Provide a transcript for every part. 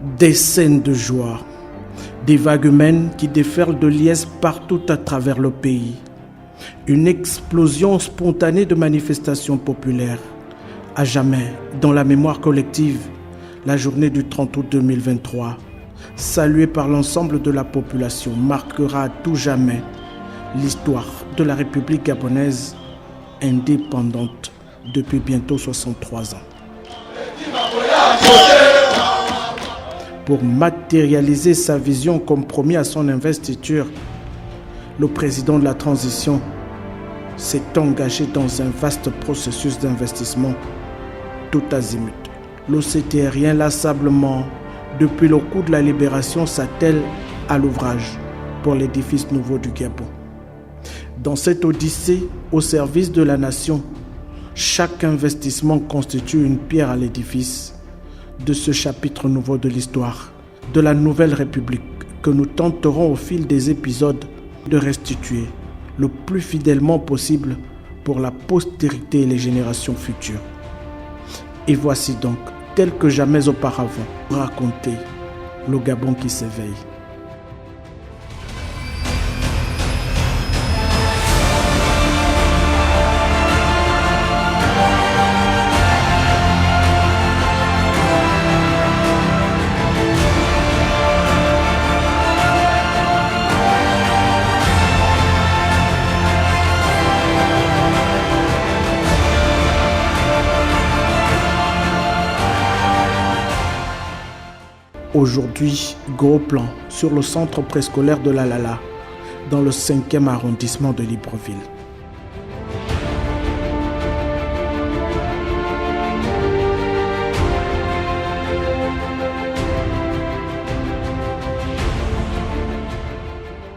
Des scènes de joie, des vagues humaines qui déferlent de liesse partout à travers le pays. Une explosion spontanée de manifestations populaires. À jamais, dans la mémoire collective, la journée du 30 août 2023, saluée par l'ensemble de la population, marquera à tout jamais l'histoire de la République gabonaise indépendante depuis bientôt 63 ans. Pour matérialiser sa vision comme promis à son investiture, le président de la transition s'est engagé dans un vaste processus d'investissement tout azimut. L'OCTR inlassablement, depuis le coup de la libération, s'attelle à l'ouvrage pour l'édifice nouveau du Gabon. Dans cette odyssée au service de la nation, chaque investissement constitue une pierre à l'édifice de ce chapitre nouveau de l'histoire de la nouvelle République que nous tenterons au fil des épisodes de restituer le plus fidèlement possible pour la postérité et les générations futures. Et voici donc, tel que jamais auparavant, raconter le Gabon qui s'éveille. Aujourd'hui, gros plan sur le centre préscolaire de Lalala, dans le 5e arrondissement de Libreville.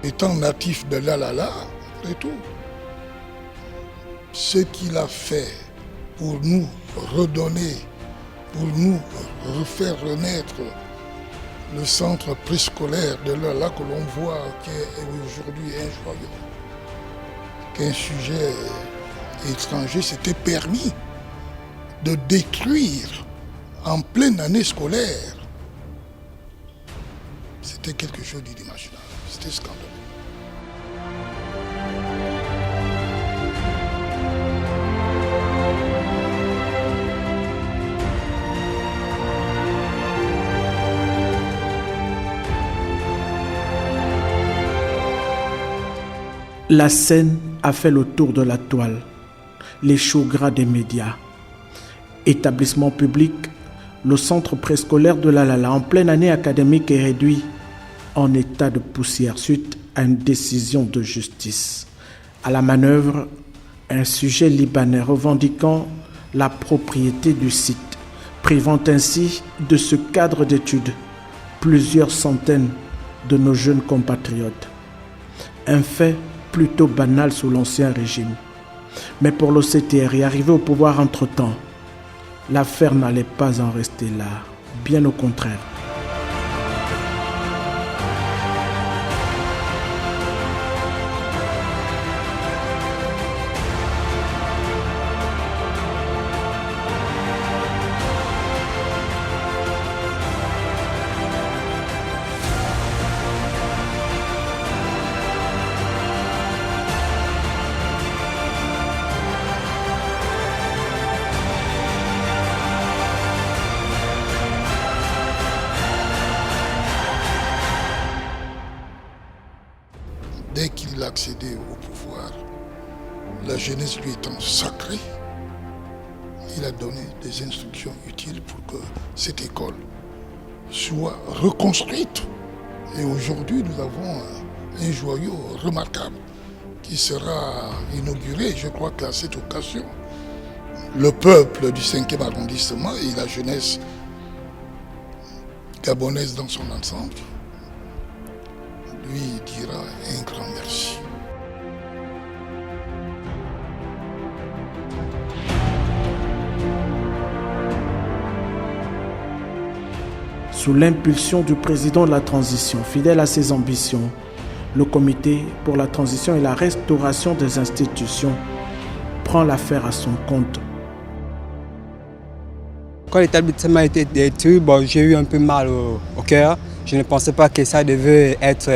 Étant natif de Lalala, et tout, ce qu'il a fait pour nous redonner, pour nous refaire renaître le centre préscolaire de Lalala que l'on voit, qui est aujourd'hui un joyau, qu'un sujet étranger s'était permis de détruire en pleine année scolaire. C'était quelque chose d'inimaginable, c'était scandaleux. La scène a fait le tour de la toile, les choux gras des médias. Établissement public, le centre préscolaire de Lalala en pleine année académique est réduit en état de poussière suite à une décision de justice. À la manœuvre, un sujet libanais revendiquant la propriété du site, privant ainsi de ce cadre d'études plusieurs centaines de nos jeunes compatriotes. Un fait plutôt banal sous l'ancien régime. Mais pour l'OCTR y arriver au pouvoir entre-temps, l'affaire n'allait pas en rester là, bien au contraire. Dès qu'il a accédé au pouvoir, la jeunesse lui étant sacrée, il a donné des instructions utiles pour que cette école soit reconstruite. Et aujourd'hui, nous avons un joyau remarquable qui sera inauguré, je crois qu'à cette occasion, le peuple du 5e arrondissement et la jeunesse gabonaise dans son ensemble lui dira un grand merci. Sous l'impulsion du président de la transition, fidèle à ses ambitions, le comité pour la transition et la restauration des institutions prend l'affaire à son compte. Quand l'établissement a été détruit, j'ai eu un peu mal au cœur. Je ne pensais pas que ça devait être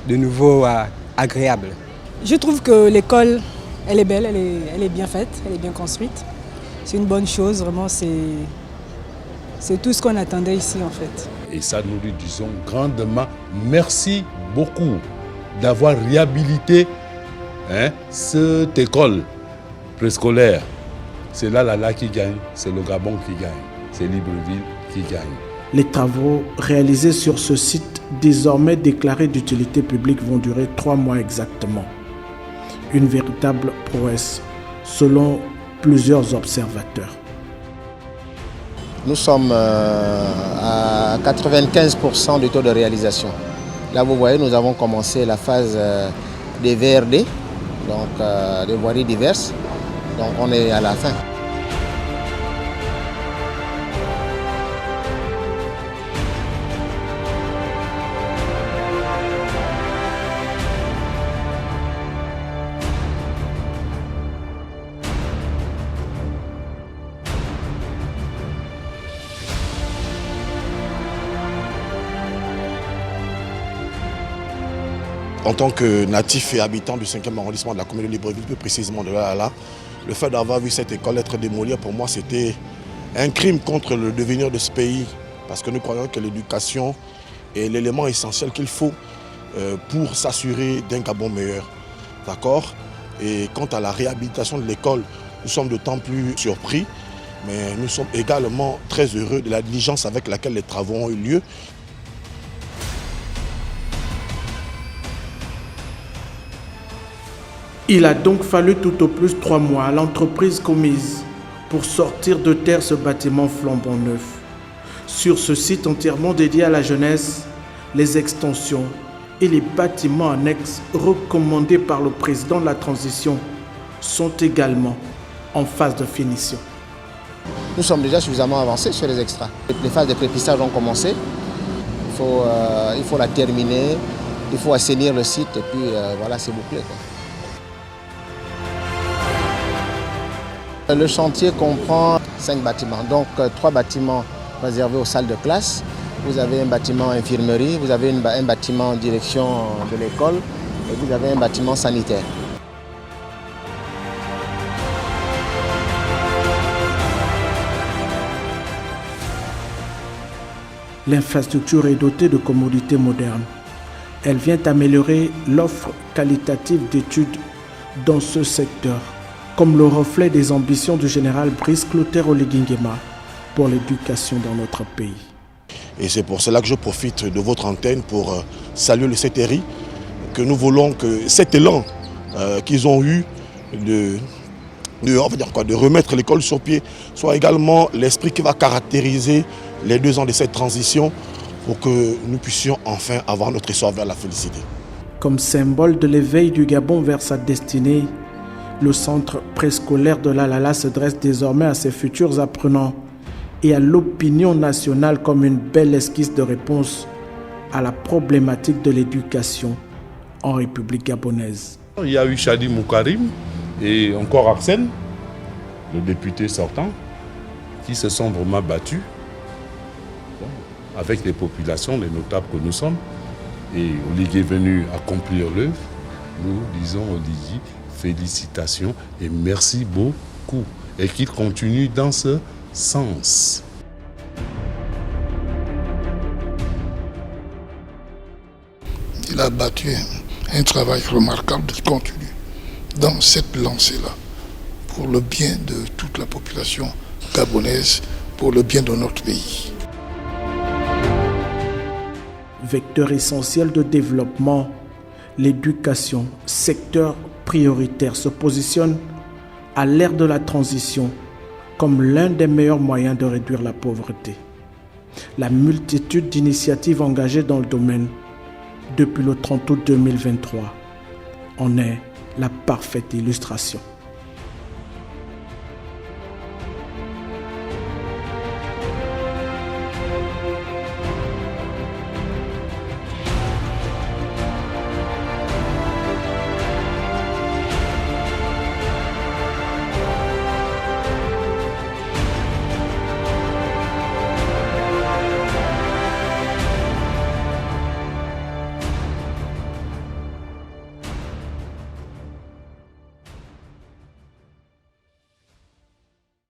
de nouveau agréable. Je trouve que l'école, elle est belle, elle est bien faite, elle est bien construite. C'est une bonne chose, vraiment, c'est tout ce qu'on attendait ici en fait. Et ça, nous lui disons grandement merci beaucoup d'avoir réhabilité cette école préscolaire. C'est là qui gagne, c'est le Gabon qui gagne, c'est Libreville qui gagne. Les travaux réalisés sur ce site, désormais déclaré d'utilité publique, vont durer 3 mois exactement. Une véritable prouesse, selon plusieurs observateurs. Nous sommes à 95% du taux de réalisation. Là, vous voyez, nous avons commencé la phase des VRD, donc des voiries diverses. Donc on est à la fin. En tant que natif et habitant du 5e arrondissement de la commune de Libreville, plus précisément de là, le fait d'avoir vu cette école être démolie, pour moi, c'était un crime contre le devenir de ce pays. Parce que nous croyons que l'éducation est l'élément essentiel qu'il faut pour s'assurer d'un Gabon meilleur. D'accord ? Et quant à la réhabilitation de l'école, nous sommes d'autant plus surpris, mais nous sommes également très heureux de la diligence avec laquelle les travaux ont eu lieu. Il a donc fallu tout au plus 3 mois à l'entreprise commise pour sortir de terre ce bâtiment flambant neuf. Sur ce site entièrement dédié à la jeunesse, les extensions et les bâtiments annexes recommandés par le président de la transition sont également en phase de finition. Nous sommes déjà suffisamment avancés sur les extras. Les phases de prépissage ont commencé. Il faut la terminer, il faut assainir le site et puis voilà, c'est bouclé, quoi. Le chantier comprend 5 bâtiments, donc 3 bâtiments réservés aux salles de classe. Vous avez un bâtiment infirmerie, vous avez un bâtiment en direction de l'école et vous avez un bâtiment sanitaire. L'infrastructure est dotée de commodités modernes. Elle vient améliorer l'offre qualitative d'études dans ce secteur, comme le reflet des ambitions du général Brice Clotaire Oligui Nguema pour l'éducation dans notre pays. Et c'est pour cela que je profite de votre antenne pour saluer le CETERI, que nous voulons que cet élan qu'ils ont eu de remettre l'école sur pied soit également l'esprit qui va caractériser les 2 ans de cette transition pour que nous puissions enfin avoir notre essor vers la félicité. Comme symbole de l'éveil du Gabon vers sa destinée, le centre préscolaire de l'Alala se dresse désormais à ses futurs apprenants et à l'opinion nationale comme une belle esquisse de réponse à la problématique de l'éducation en République gabonaise. Il y a eu Chadi Moukarim et encore Arsène, le député sortant, qui se sont vraiment battus avec les populations, les notables que nous sommes. Et Oligui est venu accomplir l'œuvre. Nous disons Oligui, félicitations et merci beaucoup. Et qu'il continue dans ce sens. Il a battu un travail remarquable qui continue dans cette lancée-là, pour le bien de toute la population gabonaise, pour le bien de notre pays. Vecteur essentiel de développement, l'éducation, secteur prioritaire, se positionne à l'ère de la transition comme l'un des meilleurs moyens de réduire la pauvreté. La multitude d'initiatives engagées dans le domaine depuis le 30 août 2023 en est la parfaite illustration.